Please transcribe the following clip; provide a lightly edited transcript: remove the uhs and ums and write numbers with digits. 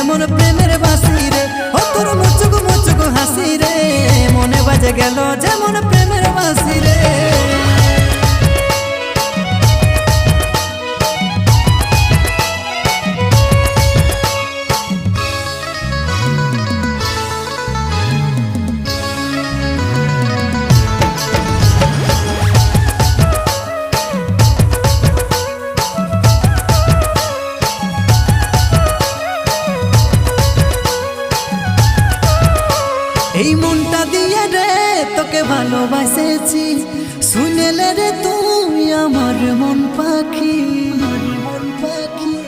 যেমন প্রেমের বাসি রে, ও তোর মুচুক মুচুক হাসি রে, মনে বাজে গেল যেমন প্রেমের বাসি রে। এই মনটা দিয়ে রে তোকে ভালোবাসেছি, শুনেলে রে তুই আমার মন পাখি, মন পাখি।